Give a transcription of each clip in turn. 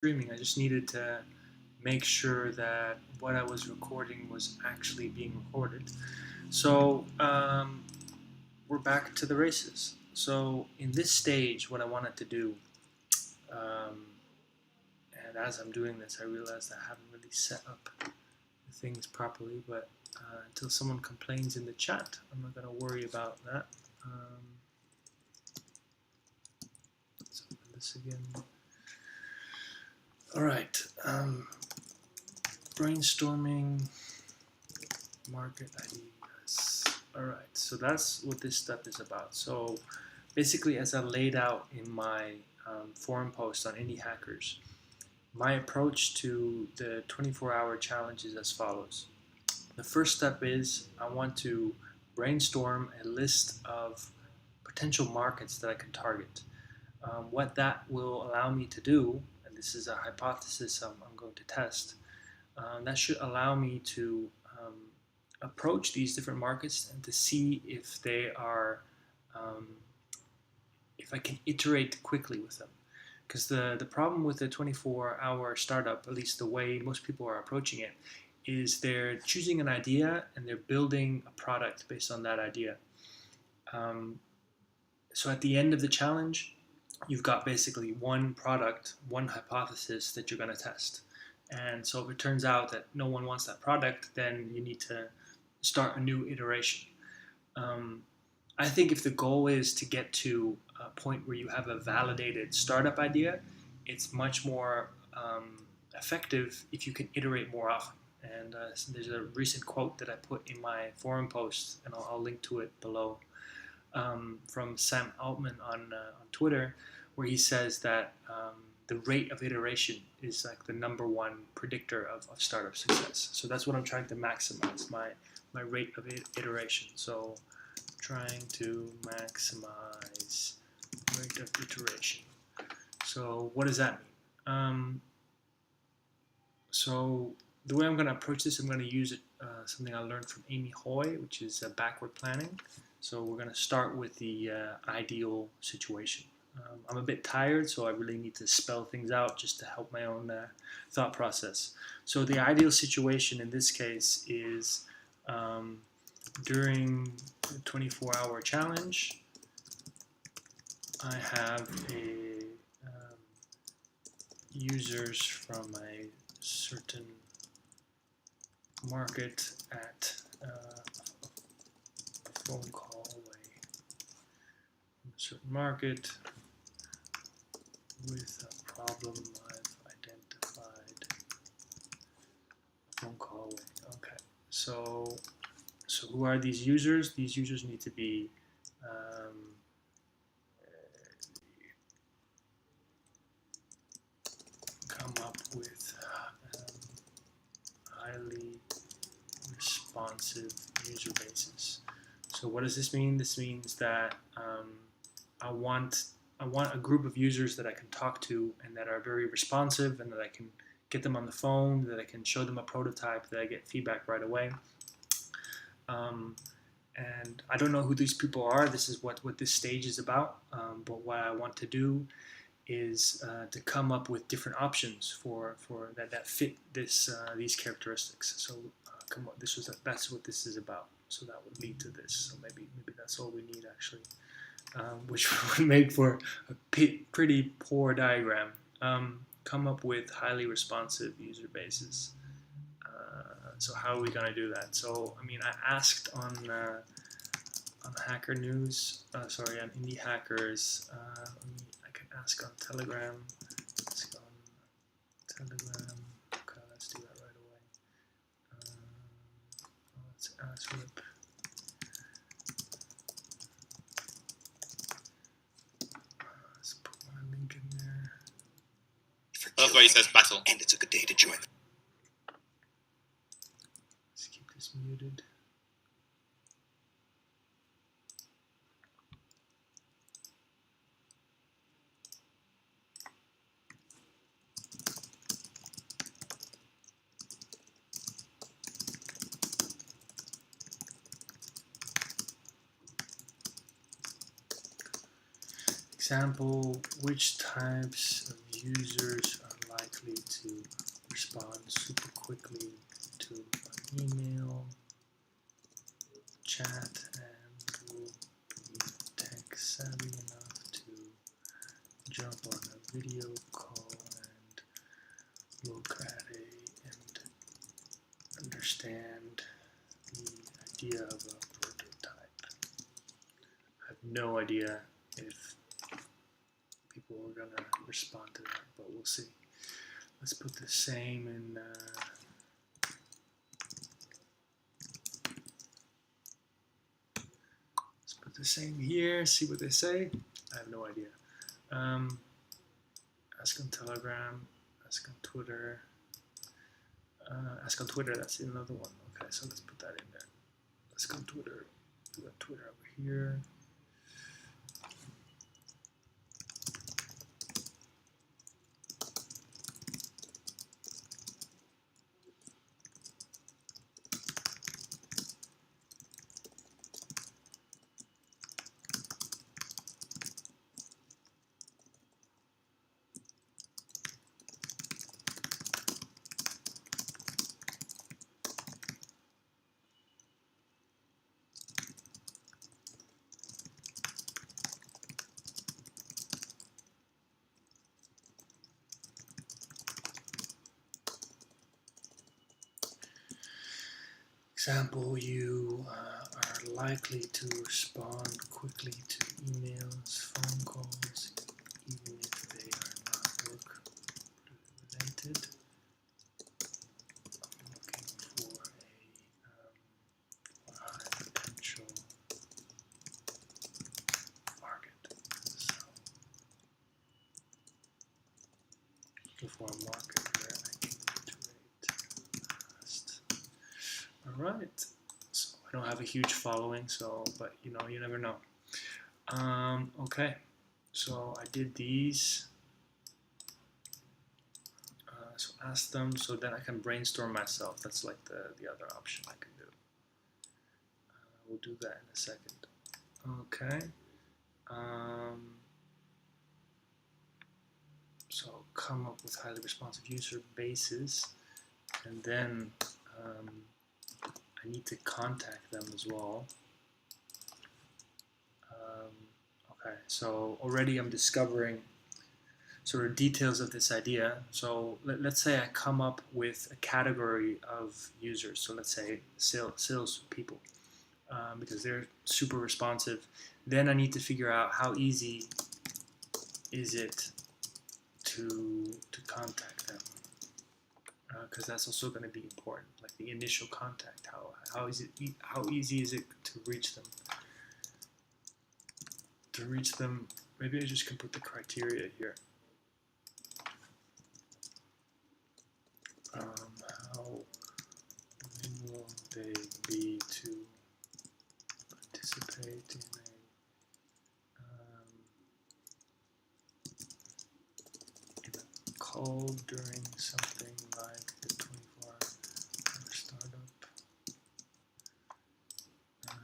streaming. I just needed to make sure that what I was recording was actually being recorded. So we're back to the races. So in this stage, what I wanted to do, um, and as I'm doing this, I realized I haven't really set up the things properly. But until someone complains in the chat, I'm not going to worry about that. Let's open this again. All right. Brainstorming market ideas. All right. So that's what this step is about. So basically, as I laid out in my forum post on Indie Hackers, my approach to the 24-hour challenge is as follows. The first step is I want to brainstorm a list of potential markets that I can target. What that will allow me to do, and this is a hypothesis I'm going to test, that should allow me to approach these different markets and to see if they are, if I can iterate quickly with them. Because the problem with the 24-hour startup, at least the way most people are approaching it, is they're choosing an idea and they're building a product based on that idea. So at the end of the challenge, you've got basically one product, one hypothesis that you're going to test. And so if it turns out that no one wants that product, then you need to start a new iteration. I think if the goal is to get to a point where you have a validated startup idea, it's much more effective if you can iterate more often. And so there's a recent quote that I put in my forum post, and I'll link to it below, from Sam Altman on Twitter, where he says that the rate of iteration is like the number one predictor of startup success. So that's what I'm trying to maximize, my rate of iteration. So trying to maximize rate of iteration. So what does that mean? So the way I'm going to approach this, I'm going to use something I learned from Amy Hoy, which is backward planning. So we're going to start with the ideal situation. I'm a bit tired, so I really need to spell things out just to help my own thought process. So the ideal situation in this case is during the 24-hour challenge, I have users from a certain market at a phone call away from a certain market with a problem I've identified. Phone call away. Okay. So who are these users? These users need to be come up with highly responsive user bases. So what does this mean? This means that I want a group of users that I can talk to and that are very responsive, and that I can get them on the phone, that I can show them a prototype, that I get feedback right away. And I don't know who these people are. This is what this stage is about. But what I want to do is to come up with different options for that fit these characteristics. So that's what this is about. So that would lead to this. So maybe that's all we need actually, which would make for a pretty poor diagram. Come up with highly responsive user bases. So how are we going to do that? So I mean, I asked on Hacker News, on Indie Hackers. I can ask on Telegram. Ask on Telegram. Okay, let's do that right away. Let's ask Rip. Let's put my link in there. That's why he says battle. And it's a good day to join. Let's keep this muted. Example, which types of users are likely to respond super quickly to an email, chat, and will be tech savvy enough to jump on a video call and look at and understand the idea of a prototype. I have no idea if people are going to respond to that, but we'll see. Let's put the same in let's put the same here, see what they say. I have no idea. Ask on Telegram, ask on Twitter. Ask on Twitter, that's another one. Okay, so let's put that in there. Ask on Twitter. We got Twitter over here. Example, you are likely to respond quickly to emails, phone calls, even if they are not work related. I'm looking for a high potential market. So, looking for a market where I can iterate fast. Alright, so I don't have a huge following, but you know, you never know. Okay, so I did these. So ask them, so then I can brainstorm myself. That's like the other option I can do. We'll do that in a second. Okay. So come up with highly responsive user bases, and then I need to contact them as well. Okay, so already I'm discovering sort of details of this idea. So let's say I come up with a category of users. So let's say sales people, because they're super responsive. Then I need to figure out how easy is it to contact them, because that's also going to be important, like the initial contact. How easy is it to reach them? Maybe I just can put the criteria here. How willing will they be to participate in a call during something like the 24-hour startup, and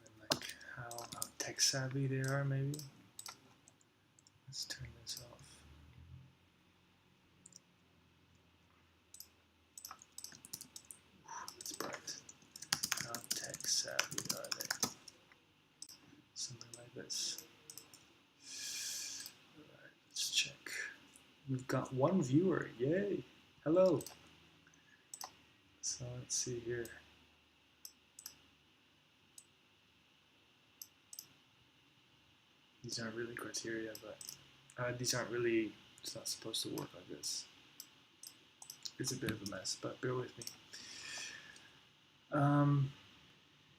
then like how tech savvy they are, maybe. Let's turn this off. It's bright. How tech savvy are they? Something like this. Alright, let's check. We've got one viewer. Yay! Hello! So let's see here. These aren't really criteria, but these aren't really, it's not supposed to work like this. It's a bit of a mess, but bear with me.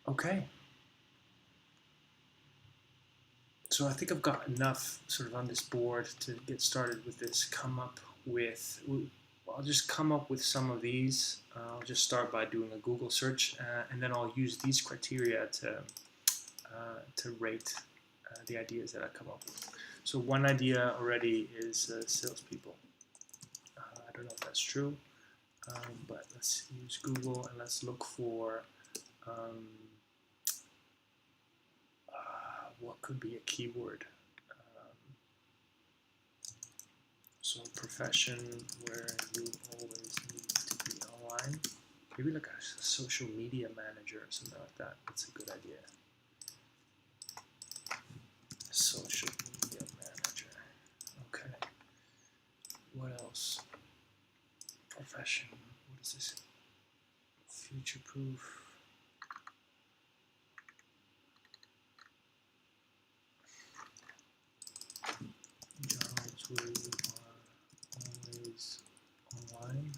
Okay. So I think I've got enough sort of on this board to get started with this. I'll just come up with some of these. I'll just start by doing a Google search, and then I'll use these criteria to rate the ideas that I come up with. So one idea already is salespeople. I don't know if that's true, but let's use Google and let's look for what could be a keyword. So profession where you Maybe like a social media manager or something like that. That's a good idea. Social media manager. Okay. What else? Profession. What is this? Future proof. Jobs where you are always online.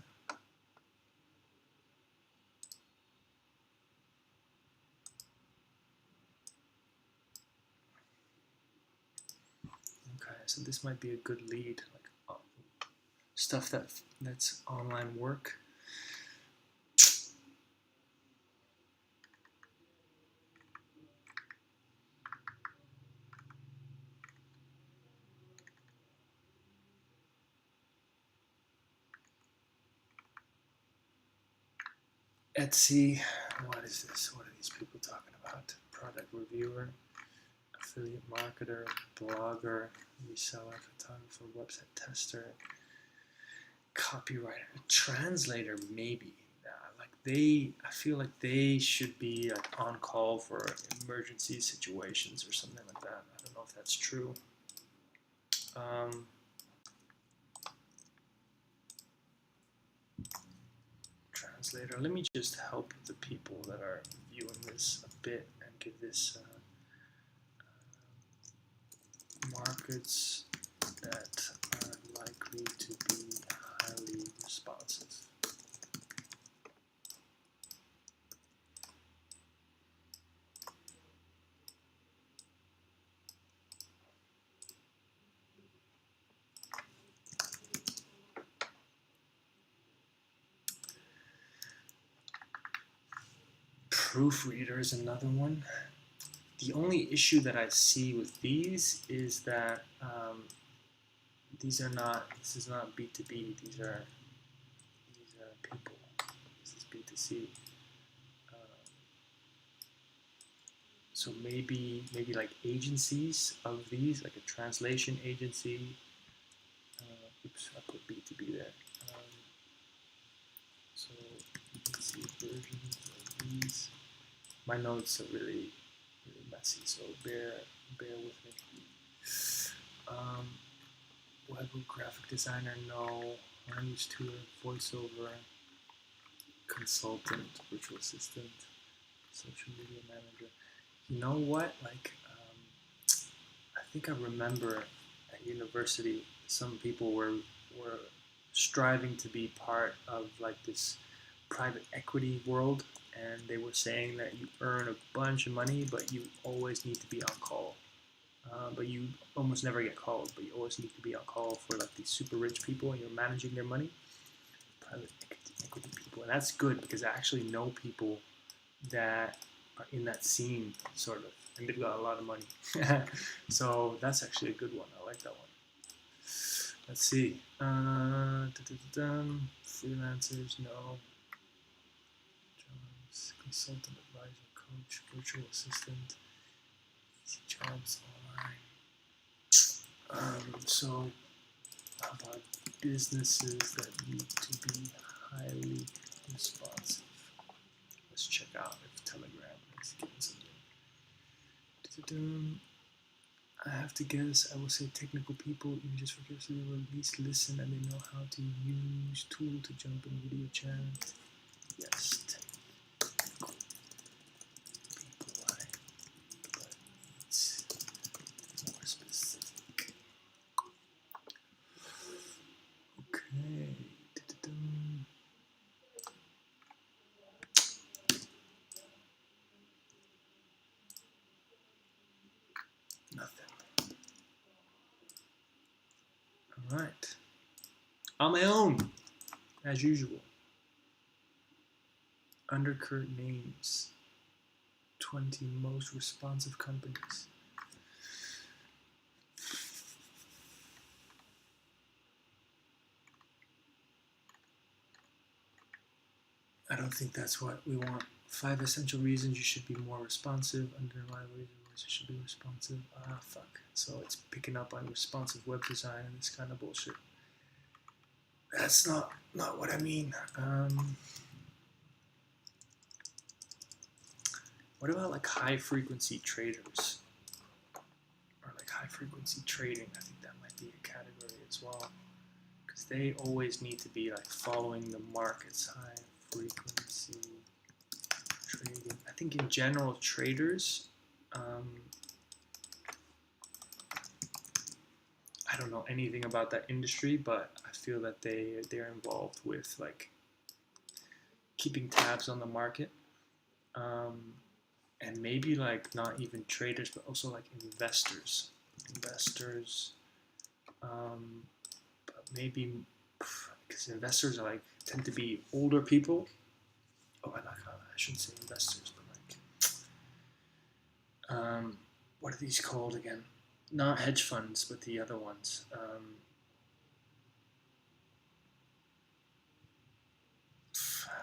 Okay, so this might be a good lead, like stuff that's online work. Etsy, what is this? What are these people talking about? Product reviewer, affiliate marketer, blogger, reseller, photographer, website tester, copywriter, translator, maybe. I feel like they should be like on call for emergency situations or something like that. I don't know if that's true. Translator. Let me just help the people that are viewing this a bit and give this markets that are likely to be highly responsive. Proofreader is another one. The only issue that I see with these is that this is not B2B. These are people. This is B2C. So maybe like agencies of these, like a translation agency. Oops, I put B2B there. So you can see versions of these. My notes are really messy, so bear with me. Web graphic designer, no. Language tutor, voiceover, consultant, virtual assistant, social media manager. You know what? Like, I think I remember at university, some people were striving to be part of like this private equity world, and they were saying that you earn a bunch of money, but you always need to be on call. But you almost never get called, but you always need to be on call for like these super rich people, and you're managing their money. Private equity people, and that's good because I actually know people that are in that scene, sort of, and they've got a lot of money. So that's actually a good one. I like that one. Let's see. Freelancers, no. Jobs, consultant, advisor, coach, virtual assistant, easy jobs online. So, how about businesses that need to be highly responsive? Let's check out if Telegram is giving something. I have to guess, I will say technical people, even just for curiosity, they will at least listen and they know how to use tool to jump in video chat. Yes, technical people, but it's more specific. Okay. Nothing. Alright. On my own, as usual. Undercurrent names. 20 most responsive companies. I don't think that's what we want. 5 essential reasons you should be more responsive. Underlying reasons you should be responsive. Ah, fuck. So it's picking up on responsive web design and this kind of bullshit. That's not what I mean. What about like high frequency traders or like high frequency trading? I think that might be a category as well, because they always need to be like following the markets. High frequency trading. I think in general traders, I don't know anything about that industry, but I feel that they're involved with like keeping tabs on the market, and maybe like not even traders, but also like investors, but maybe because investors are like tend to be older people. Oh, I shouldn't say investors, but like what are these called again? Not hedge funds, but the other ones. I'll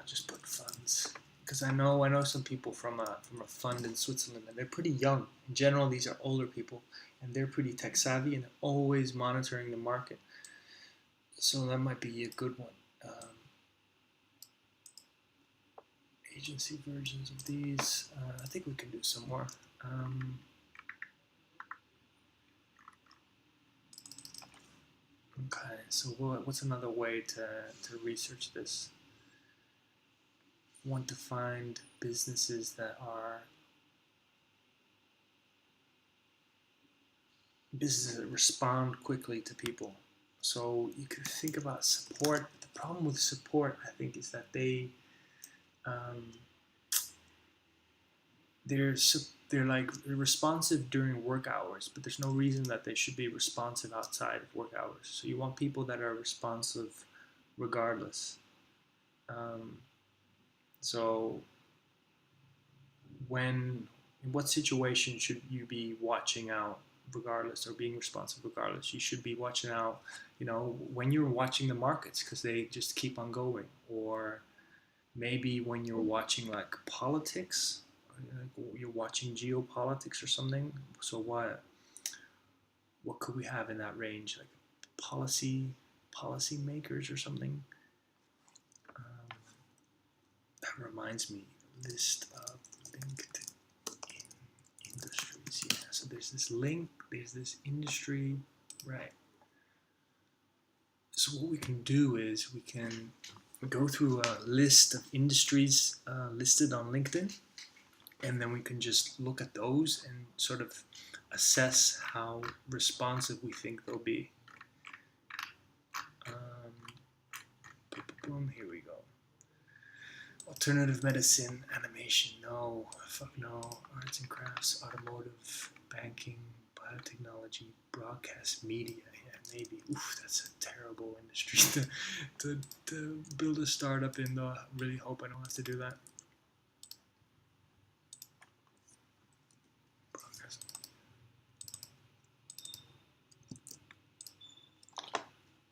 just put funds because I know some people from a fund in Switzerland, and they're pretty young. In general, these are older people, and they're pretty tech savvy and always monitoring the market. So that might be a good one. Agency versions of these. I think we can do some more. Okay, so what's another way to research this? Want to find businesses that respond quickly to people. So you could think about support. The problem with support, I think, is that they're like responsive during work hours, but there's no reason that they should be responsive outside of work hours. So you want people that are responsive regardless. So in what situation should you be watching out regardless, or being responsive regardless? You should be watching out, when you're watching the markets because they just keep on going, or maybe when you're watching like politics, like you're watching geopolitics or something. So what could we have in that range, like policy makers or something? That reminds me, list of linked industries. Yeah, so there's this link, there's this industry, right? So what we can do is we can go through a list of industries listed on LinkedIn, and then we can just look at those and sort of assess how responsive we think they'll be. Boom, here we go. Alternative medicine, animation, no, fuck no. Arts and crafts, automotive, banking, biotechnology, broadcast media. Yeah, maybe. Oof, that's a terrible industry to build a startup in, though. I really hope I don't have to do that. Broadcast.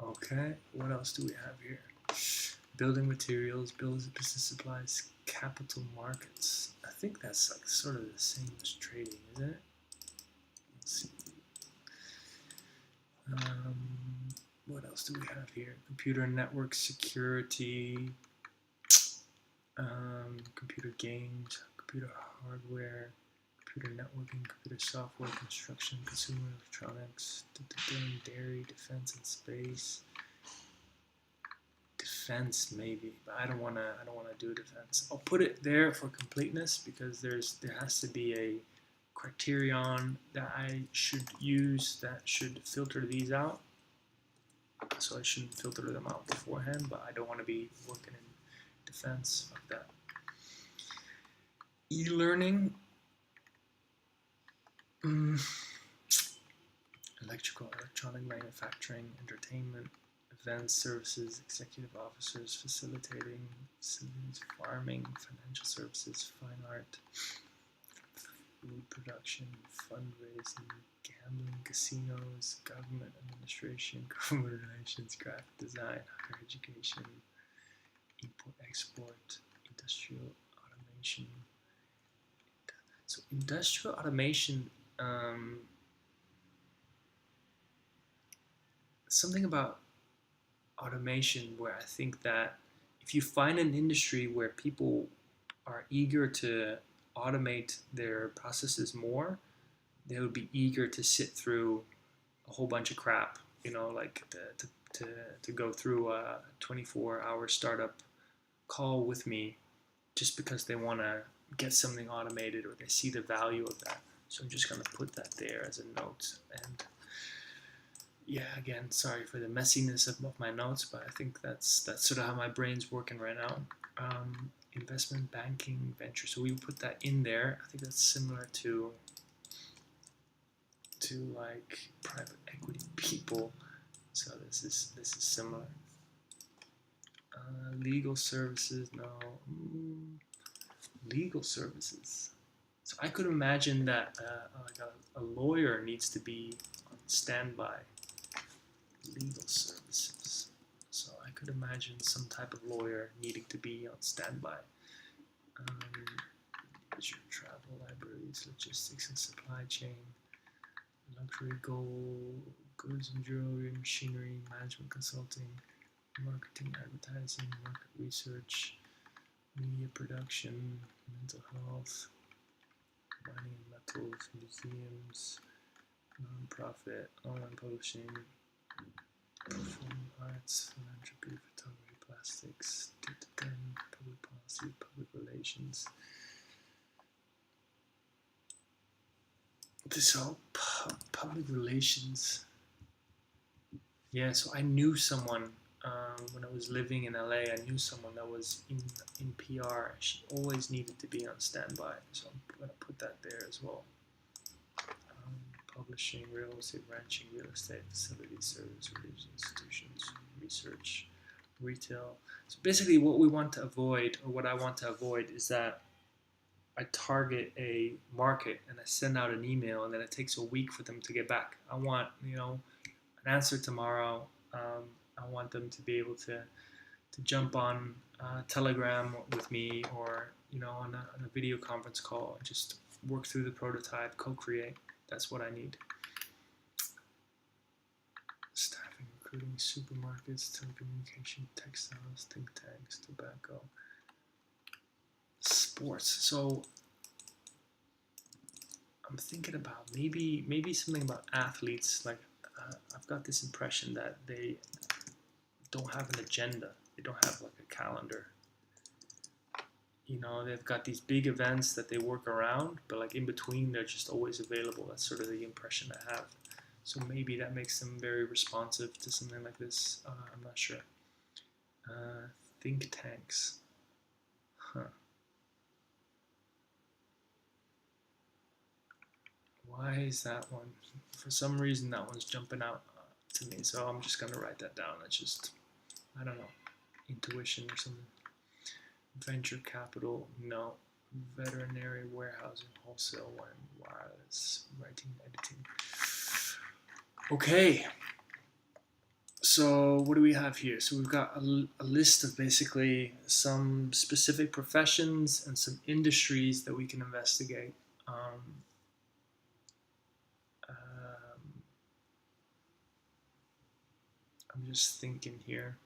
Okay, what else do we have here? Building materials, business supplies, capital markets. I think that's like sort of the same as trading, isn't it? Let's see. What else do we have here? Computer network security, computer games, computer hardware, computer networking, computer software, construction, consumer electronics, dairy, defense and space. Defense maybe, but I don't wanna do defense. I'll put it there for completeness because there has to be a criterion that I should use that should filter these out. So I shouldn't filter them out beforehand, but I don't want to be working in defense like that. E-learning, electronic manufacturing, entertainment, events, services, executive officers, facilitating, facilities, farming, financial services, fine art, food production, fundraising, gambling, casinos, government administration, government relations, graphic design, higher education, import, export, industrial automation. So industrial automation, something about automation where I think that if you find an industry where people are eager to automate their processes more, they would be eager to sit through a whole bunch of crap, like to go through a 24-hour startup call with me just because they want to get something automated or they see the value of that. So I'm just going to put that there as a note. And yeah, again, sorry for the messiness of my notes, but I think that's sort of how my brain's working right now. Investment banking venture. So we put that in there. I think that's similar to like private equity people. So this is similar. Legal services, no. Legal services. So I could imagine that like a lawyer needs to be on standby. Legal services. So I could imagine some type of lawyer needing to be on standby. Leisure, travel, libraries, logistics and supply chain, luxury gold, goods and jewelry, machinery, management consulting, marketing, advertising, market research, media production, mental health, mining and metals, museums, non-profit, online publishing, performing arts, philanthropy, photography, plastics, public policy, public relations. This all public relations. Yeah, so I knew someone when I was living in LA. I knew someone that was in PR. She always needed to be on standby, so I'm going to put that there as well. Publishing, real estate, ranching, real estate, facilities, service, religious institutions, research, retail. So basically what we want to avoid, or what I want to avoid, is that I target a market and I send out an email and then it takes a week for them to get back. I want, an answer tomorrow. I want them to be able to jump on Telegram with me, or on a video conference call and just work through the prototype, co-create. That's what I need. Staffing, recruiting, supermarkets, telecommunication, textiles, think tanks, tobacco, sports. So I'm thinking about maybe something about athletes. Like I've got this impression that they don't have an agenda. They don't have like a calendar. They've got these big events that they work around, but like in between, they're just always available. That's sort of the impression I have. So maybe that makes them very responsive to something like this. I'm not sure. Think tanks. Huh. Why is that one? For some reason, that one's jumping out to me. So I'm just going to write that down. That's just, I don't know, intuition or something. Venture capital, no. Veterinary, warehousing, wholesale, wireless, writing, editing. Okay. So what do we have here? So we've got a list of basically some specific professions and some industries that we can investigate. I'm just thinking here.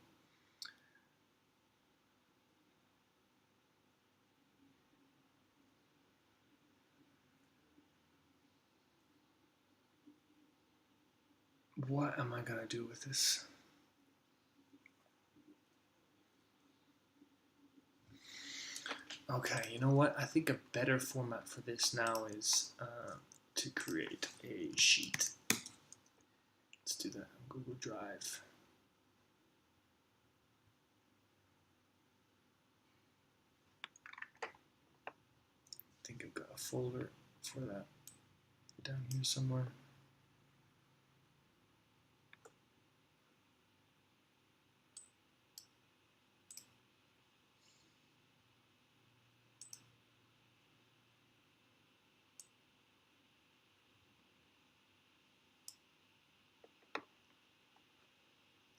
What am I going to do with this? Okay, you know what? I think a better format for this now is to create a sheet. Let's do that on Google Drive. I think I've got a folder for that down here somewhere.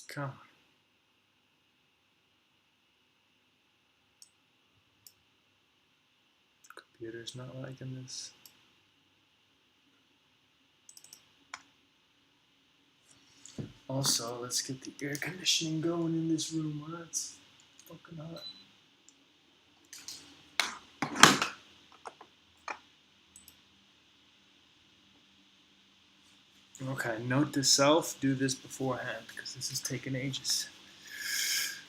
Come on. Computer's not liking this. Also, let's get the air conditioning going in this room. It's fucking hot. Okay, note to self, do this beforehand because this is taking ages.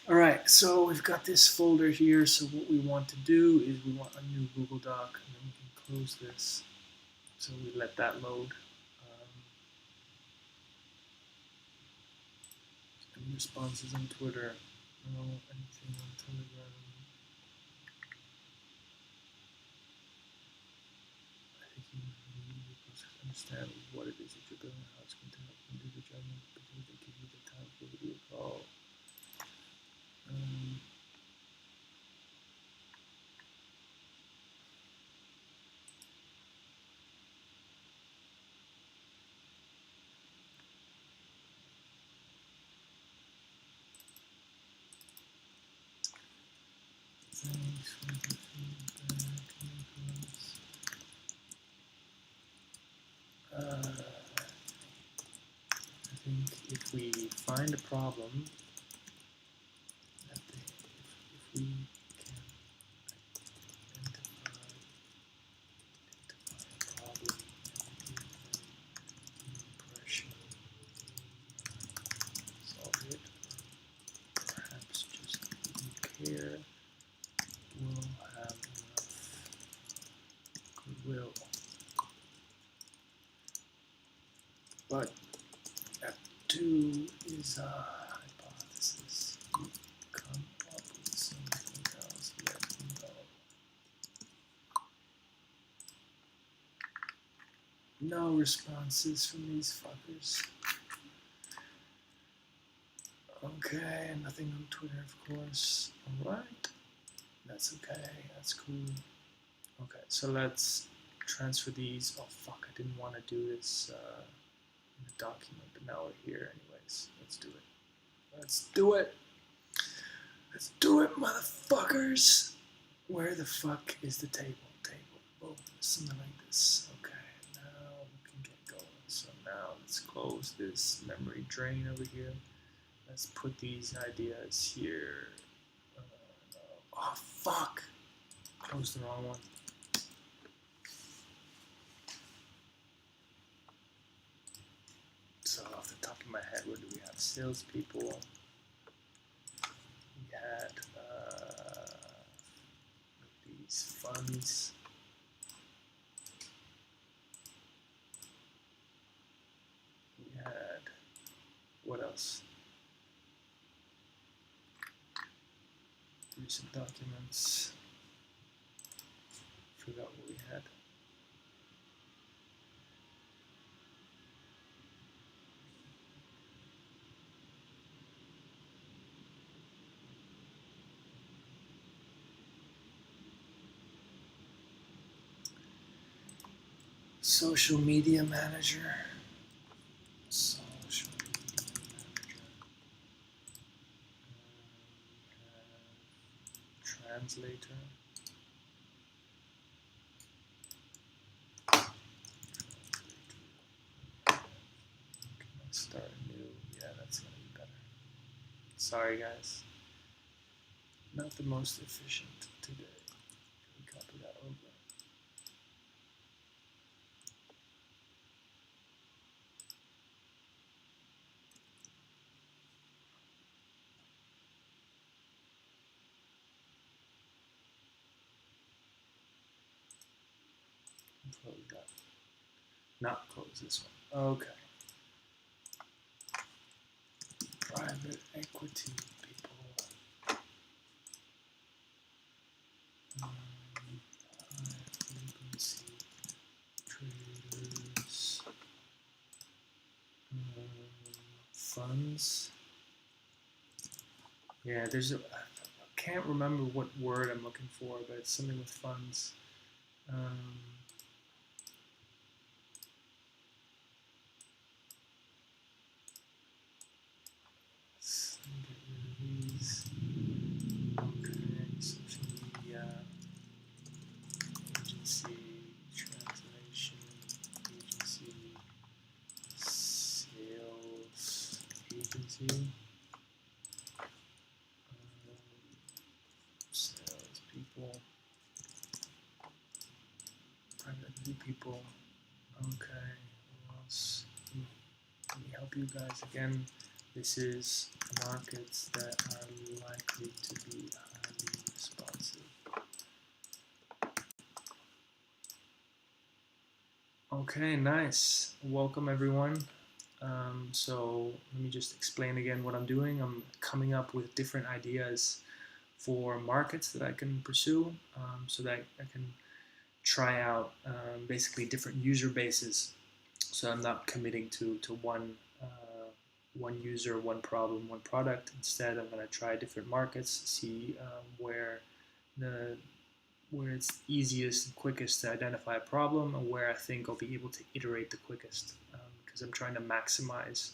Alright, so we've got this folder here, so what we want to do is we want a new Google Doc, and then we can close this. So we let that load. Any responses on Twitter? No, anything on Telegram? I think you need to understand what it is that you're doing, how it's going to help you do the judgment, because they give you the time for video call. Thanks for the feedback, Nicholas. I think if we find a problem, that if we can identify a problem and give them the impression solve it, or perhaps just didn't care, we'll have enough goodwill. But that too is a hypothesis. You come up with something else, let me know. No responses from these fuckers. Okay, nothing on Twitter, of course. Alright. That's okay, that's cool. Okay, so let's transfer these. Oh fuck, I didn't want to do this in the document, but now we're here anyways. Let's do it. Let's do it! Let's do it, motherfuckers! Where the fuck is the table? Oh, something like this. Okay, now we can get going. So now let's close this memory drain over here. Let's put these ideas here. Oh, fuck! Closed the wrong one. So off the top of my head, where do we have salespeople? We had these funds. We had, what else? Recent documents. Forgot what we had. Social media manager. Social media manager. Translator. Can I start new? Yeah, that's gonna be better. Sorry guys. Not the most efficient today. Can we copy that over? Close that. Not close this one. Okay. Private equity people. High frequency traders. Funds. Yeah, there's a. I can't remember what word I'm looking for, but it's something with funds. Let's get rid of these. Okay, social media, agency, translation, agency, sales, agency, sales people, private equity people. Okay, what else? help you guys again. This is markets that are likely to be highly responsive. Okay, nice. Welcome everyone. So let me just explain again what I'm doing. I'm coming up with different ideas for markets that I can pursue, so that I can try out basically different user bases. So I'm not committing to one user, one problem, one product. Instead, I'm going to try different markets, see where it's easiest and quickest to identify a problem, and where I think I'll be able to iterate the quickest, because I'm trying to maximize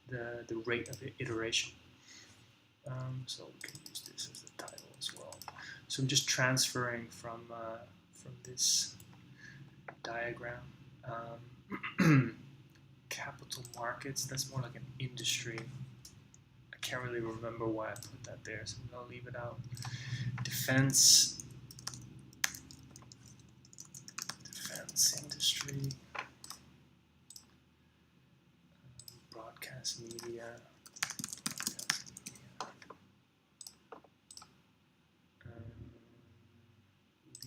the rate of iteration. So we can use this as the title as well. So I'm just transferring from this diagram. Capital markets, that's more like an industry. I can't really remember why I put that there, so I'm going to leave it out. Defense industry, broadcast media,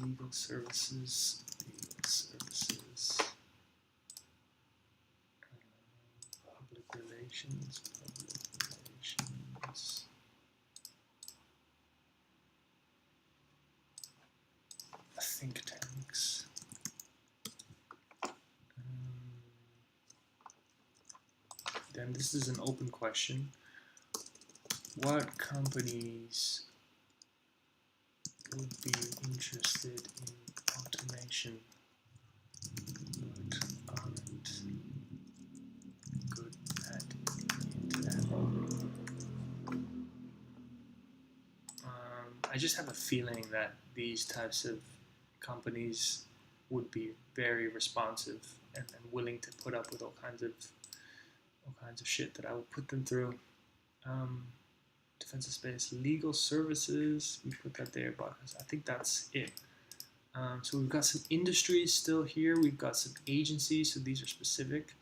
legal services, public relations, think tanks. Then this is an open question. What companies would be interested in automation but aren't good at it? I just have a feeling that these types of companies would be very responsive and willing to put up with all kinds of shit that I would put them through. Defensive space, legal services, we put that there, but I think that's it. So we've got some industries still here. We've got some agencies, so these are specific.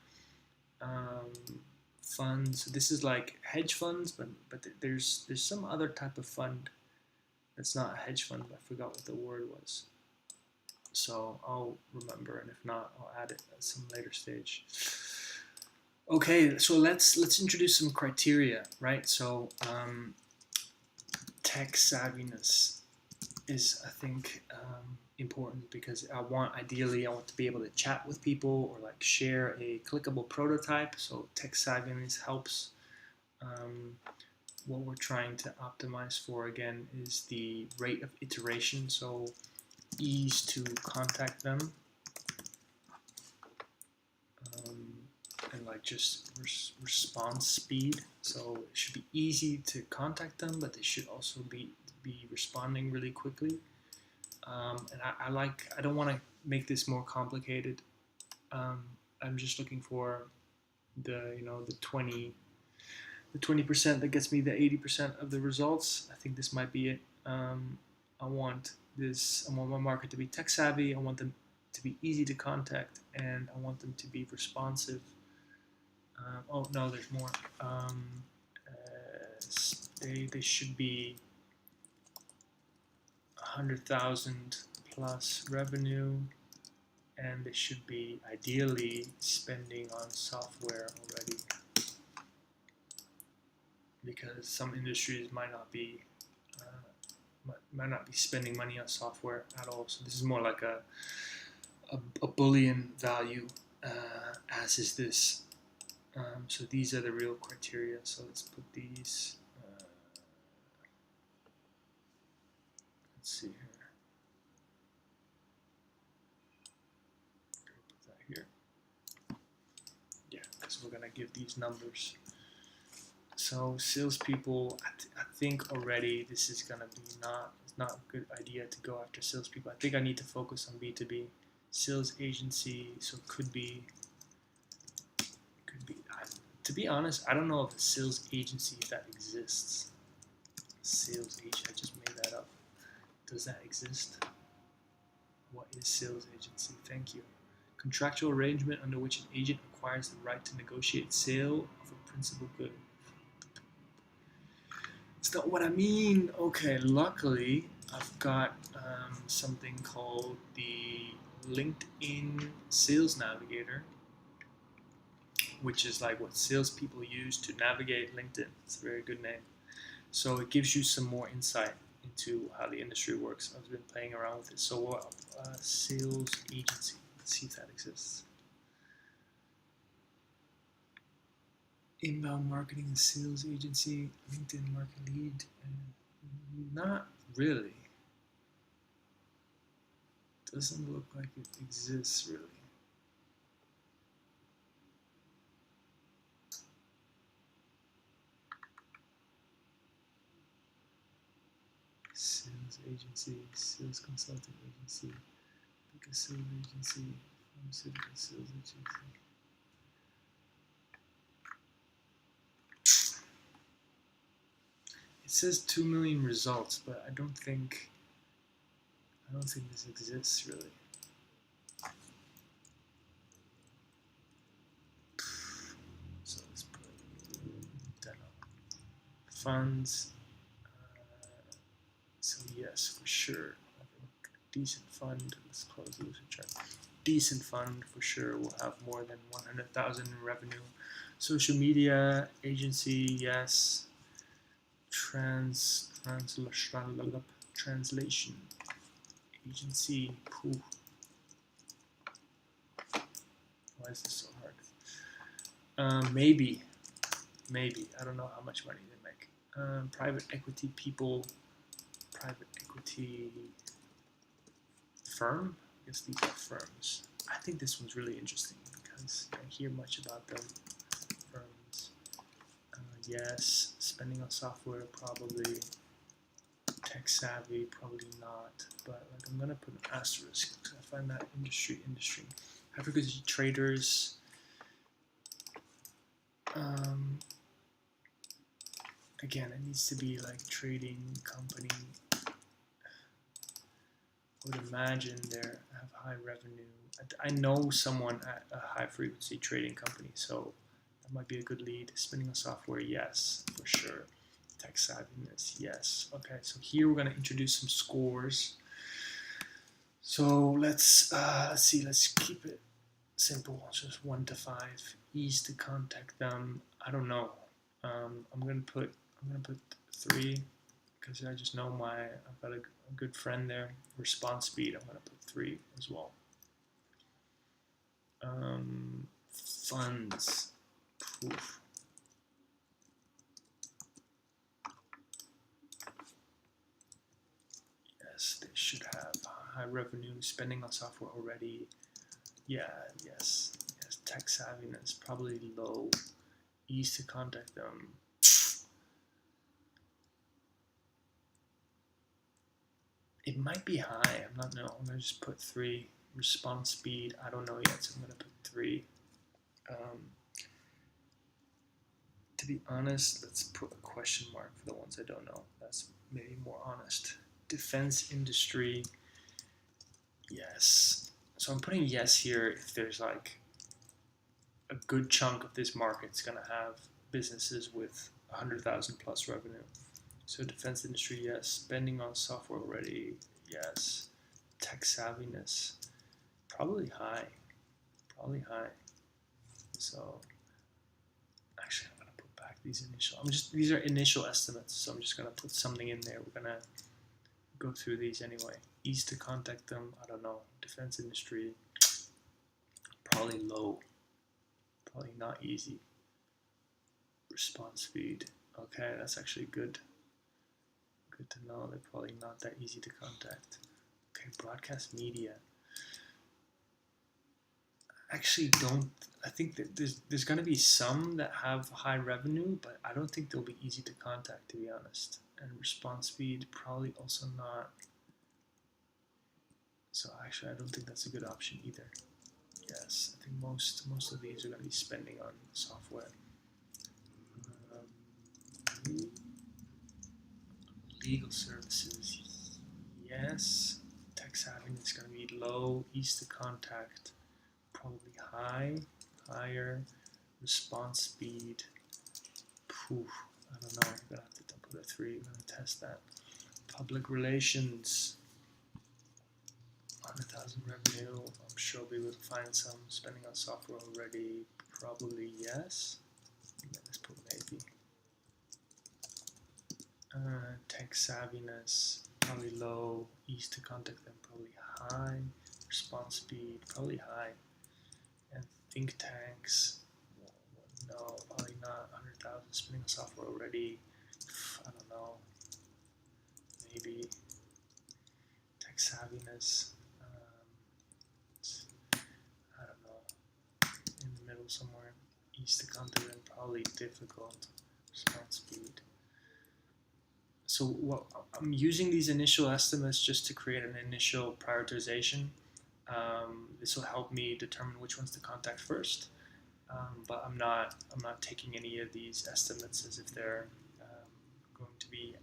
Funds. So this is like hedge funds, but there's some other type of fund that's not a hedge fund. I forgot what the word was. So I'll remember, and if not, I'll add it at some later stage. Okay, so let's introduce some criteria, right? So tech savviness is, I think, important, because ideally I want to be able to chat with people or like share a clickable prototype. So tech savviness helps. What we're trying to optimize for, again, is the rate of iteration, so ease to contact them, and like just response speed. So it should be easy to contact them, but they should also be responding really quickly. And I don't want to make this more complicated. I'm just looking for the 20% that gets me the 80% of the results. I think this might be it. I want my market to be tech savvy. I want them to be easy to contact, and I want them to be responsive. Oh no, there's more. They should be 100,000 plus revenue, and they should be ideally spending on software already, because some industries might not be spending money on software at all. So this is more like a Boolean value, as is this. So these are the real criteria. So let's put these. Let's see here. Put that here. Yeah, because we're gonna give these numbers. So salespeople, I think already this is gonna be not a good idea to go after salespeople. I think I need to focus on B2B. Sales agency, so it could be. To be honest, I don't know if a sales agency, if that exists. Sales agency, I just made that up. Does that exist? What is sales agency? Thank you. contractual arrangement under which an agent acquires the right to negotiate sale of a principal good. It's not what I mean. Okay, luckily I've got something called the LinkedIn Sales Navigator, which is like what salespeople use to navigate LinkedIn. It's a very good name. So it gives you some more insight into how the industry works. I've been playing around with it. So sales agency. Let's see if that exists. Inbound marketing and sales agency, LinkedIn market lead. Not really. Doesn't look like it exists really. Sales agency, sales consulting agency, biggest sales agency, pharmaceutical sales agency. It says 2 million results, but I don't think this exists really. So let's put funds. So yes, for sure. Decent fund. Let's close the user chart. Decent fund for sure will have more than 100,000 in revenue. Social media agency, yes. Translation agency. Pooh. Why is this so hard? Maybe. I don't know how much money they make. Private equity people. Private equity firm. I guess these are firms. I think this one's really interesting because I hear much about them. Firms. Yes. Spending on software, probably. Tech savvy, probably not. But like, I'm gonna put an asterisk because I find that industry. Advocacy traders. Again, it needs to be like trading company. I would imagine they have high revenue. I know someone at a high frequency trading company, so that might be a good lead. Spending on software, yes, for sure. Tech savviness, yes. Okay, so here we're going to introduce some scores. So let's see. Let's keep it simple. Just 1 to 5. Ease to contact them. I don't know. I'm gonna put 3 because I just know I've got a good friend there. Response speed. I'm gonna put 3 as well. Funds. Poof. Yes, they should have high revenue. Spending on software already. Yeah. Yes. Tech savviness probably low. Ease to contact them. It might be high. I'm gonna just put 3. Response speed. I don't know yet, so I'm gonna put 3. To be honest, let's put a question mark for the ones I don't know. That's maybe more honest. Defense industry. Yes. So I'm putting yes here if there's like a good chunk of this market's gonna have businesses with 100,000 plus revenue. So defense industry, yes. Spending on software already, yes. Tech savviness, probably high. So actually, I'm gonna put back these initial. These are initial estimates, so I'm just gonna put something in there. We're gonna go through these anyway. Ease to contact them, I don't know. Defense industry, probably low. Probably not easy. Response speed, okay, that's actually good. Good to know. They're probably not that easy to contact. Okay, broadcast media. Actually, I think that there's going to be some that have high revenue, but I don't think they'll be easy to contact, to be honest. And response speed, probably also not. So actually, I don't think that's a good option either. Yes, I think most of these are going to be spending on software. Legal services, yes. Tech savviness is going to be low. Ease to contact, probably higher response speed. Poof, I don't know. I'm gonna have to put a 3. I'm gonna test that. Public relations, 100,000 revenue. I'm sure we would find some. Spending on software already. Probably yes. Yeah, let's put maybe. Tech savviness, probably low. Ease to contact them, probably high. Response speed, probably high. And think tanks, no, probably not. 100,000. Spending on software already. I don't know. Maybe. Tech savviness. I don't know. In the middle somewhere. Ease to contact them, probably difficult. Response speed. So what, I'm using these initial estimates just to create an initial prioritization. This will help me determine which ones to contact first. But I'm not taking any of these estimates as if they're going to be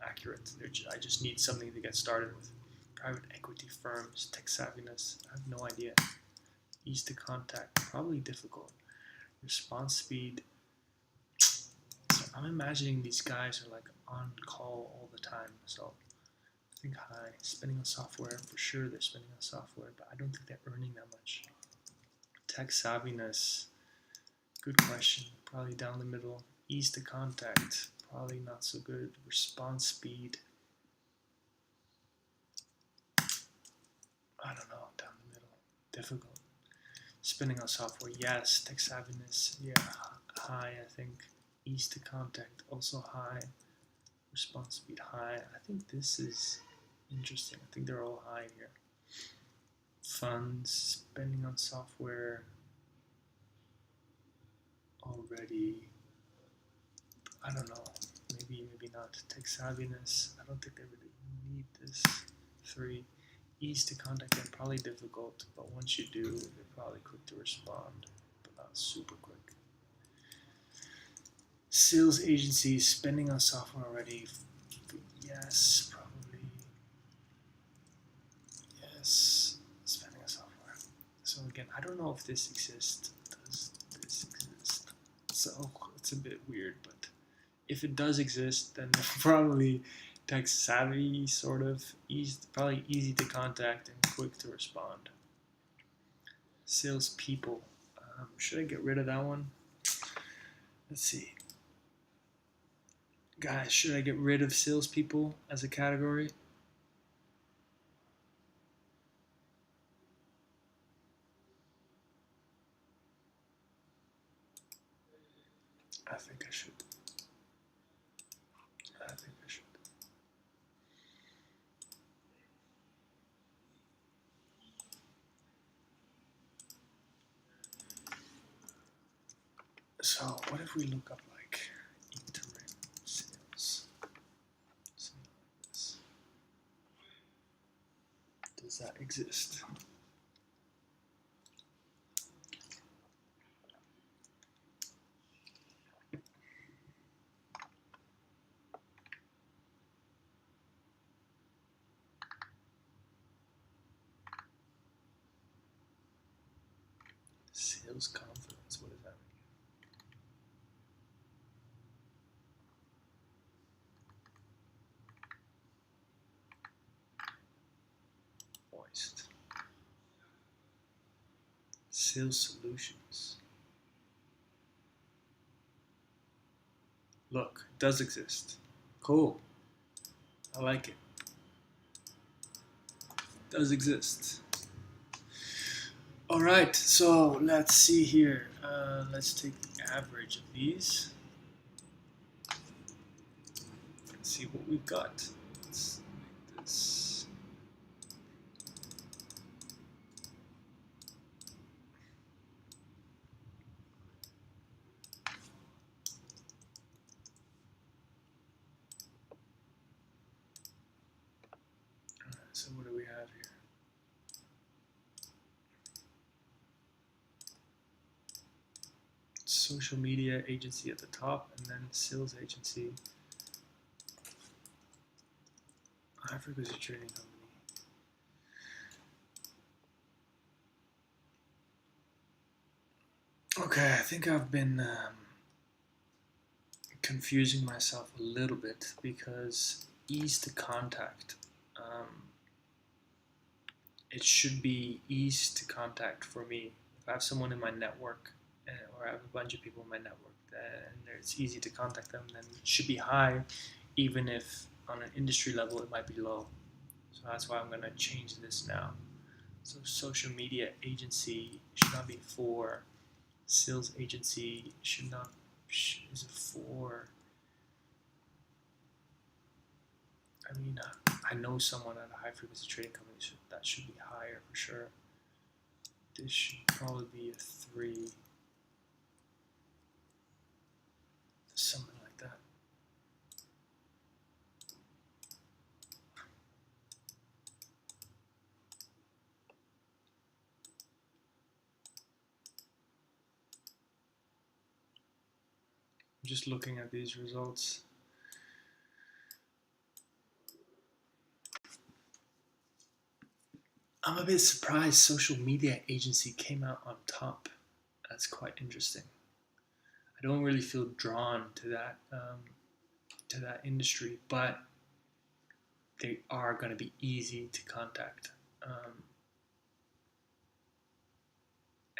accurate. I just need something to get started with. Private equity firms, tech savviness, I have no idea. Ease to contact, probably difficult. Response speed, so I'm imagining these guys are like on call all the time, so I think high. Spending on software, for sure they're spending on software, but I don't think they're earning that much. Tech savviness, good question, probably down the middle. Ease to contact, probably not so good. Response speed, I don't know, down the middle, difficult. Spending on software, yes. Tech savviness, yeah, high, I think. Ease to contact, also high. Response speed, high. I think this is interesting. I think they're all high here. Funds, spending on software already. I don't know. Maybe not. Tech savviness, I don't think they really need this. 3. Ease to contact them, probably difficult, but once you do, they're probably quick to respond, but not super quick. Sales agencies, spending on software already, yes, probably, yes, spending on software. So again, I don't know if this exists. Does this exist? So it's a bit weird, but if it does exist, then probably tech savvy, sort of, probably easy to contact and quick to respond. Salespeople, should I get rid of that one? Let's see. Guys, should I get rid of salespeople as a category? I think I should. So what if we look up like interim sales? Something like this. Does that exist? Sales confidence, what does that mean? Moist. Sales solutions. Look, it does exist. Cool. I like it. It does exist. Alright, so let's see here. Let's take the average of these. Let's see what we've got. Let's make this. Alright, so what do we have here? Social media agency at the top, and then sales agency. Africa is a trading company. Okay, I think I've been confusing myself a little bit because ease to contact. It should be ease to contact for me. If I have someone in my network, or I have a bunch of people in my network, and it's easy to contact them, then it should be high, even if on an industry level it might be low. So that's why I'm going to change this now. So social media agency should not be 4. Sales agency should not is a 4. I mean, I know someone at a high frequency trading company, so that should be higher for sure. This should probably be a 3. Something like that. I'm just looking at these results. I'm a bit surprised social media agency came out on top. That's quite interesting. I don't really feel drawn to that industry, but they are going to be easy to contact.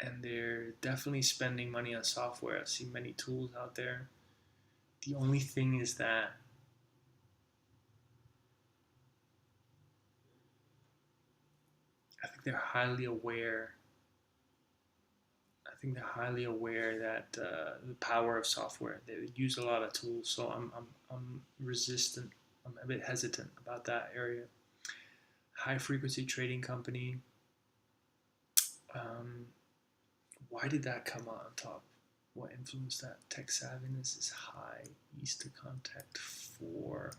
And they're definitely spending money on software. I see many tools out there. The only thing is that I think they're highly aware. I think they're highly aware that the power of software. They use a lot of tools, so I'm resistant. I'm a bit hesitant about that area. High frequency trading company. Why did that come out on top? What influenced that? Tech savviness is high. Ease to contact 4.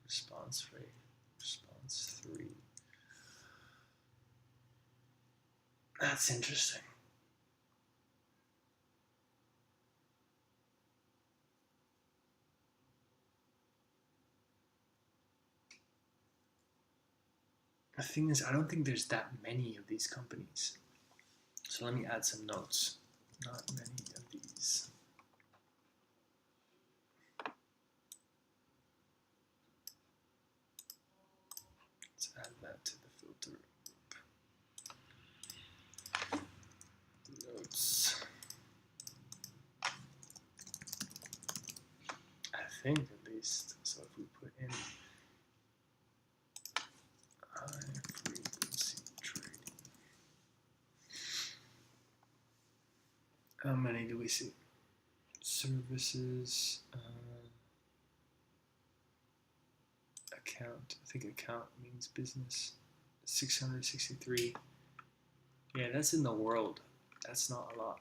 Response rate. Response 3. That's interesting. The thing is, I don't think there's that many of these companies. So let me add some notes. Not many of these. Let's add that to the filter group. Notes. I think at least. So if we put in high frequency trading. How many do we see? Services, account. I think account means business. 663. Yeah, that's in the world. That's not a lot.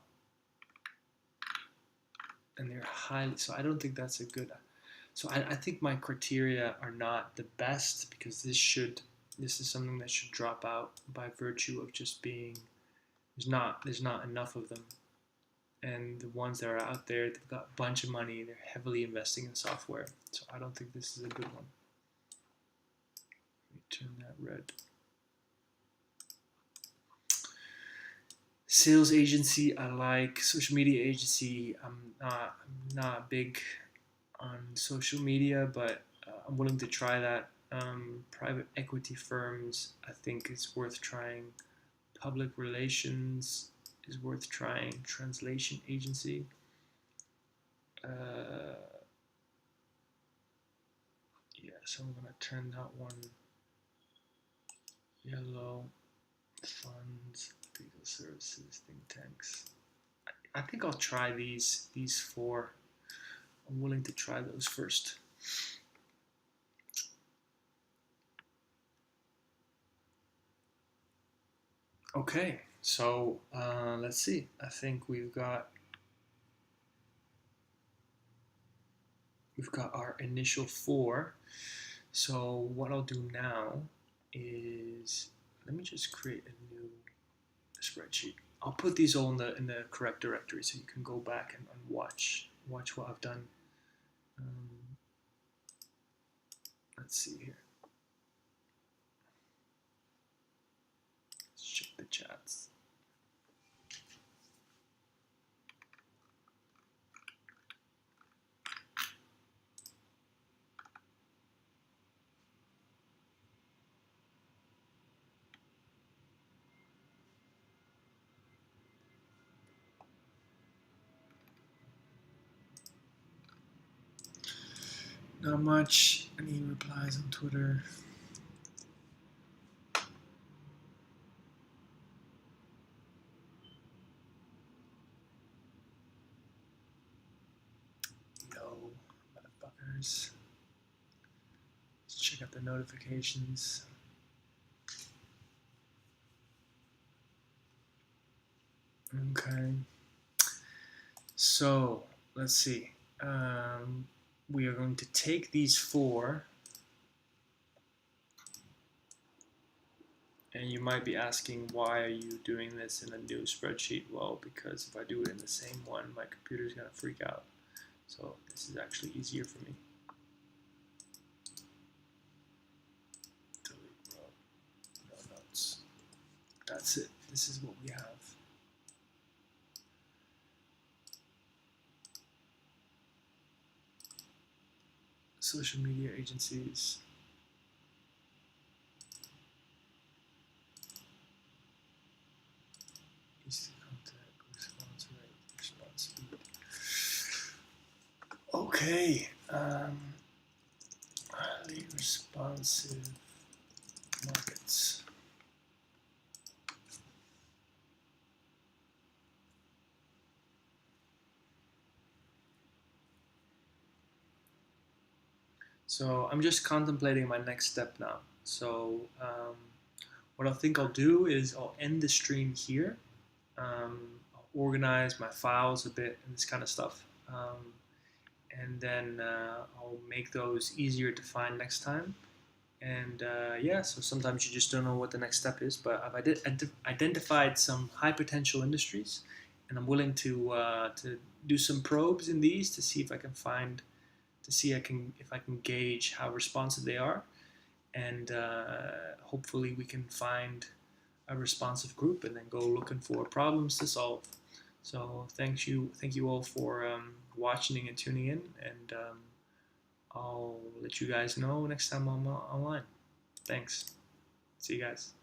And they're highly, so I don't think that's a good. So I think my criteria are not the best because this is something that should drop out by virtue of just being there's not enough of them. And the ones that are out there, they've got a bunch of money, they're heavily investing in software. So I don't think this is a good one. Let me turn that red. Sales agency, I like. Social media agency, I'm not big on social media, but I'm willing to try that. Private equity firms, I think it's worth trying. Public relations is worth trying. Translation agency. Yeah, so I'm gonna turn that one yellow. Funds, legal services, think tanks. I think I'll try these 4. I'm willing to try those first. Okay, so let's see. I think we've got our initial 4. So what I'll do now is let me just create a new spreadsheet. I'll put these all in the correct directory so you can go back and watch what I've done. Let's see here. Let's check the chats. Not much. Any replies on Twitter? No, motherfuckers. Let's check out the notifications. Okay. So let's see. We are going to take these 4, and you might be asking, why are you doing this in a new spreadsheet? Well, because if I do it in the same one, my computer's gonna freak out. So this is actually easier for me. Delete row, no notes. That's it. This is what we have. Social media agencies. Easy contact, response rate, response speed. Okay. Highly responsive markets. So I'm just contemplating my next step now. So what I think I'll do is I'll end the stream here. I'll organize my files a bit and this kind of stuff. And then I'll make those easier to find next time. And yeah, so sometimes you just don't know what the next step is, but I've identified some high potential industries, and I'm willing to do some probes in these to see if I can find, if I can gauge how responsive they are, and hopefully we can find a responsive group and then go looking for problems to solve. So thank you all for watching and tuning in, and I'll let you guys know next time I'm online. Thanks. See you guys.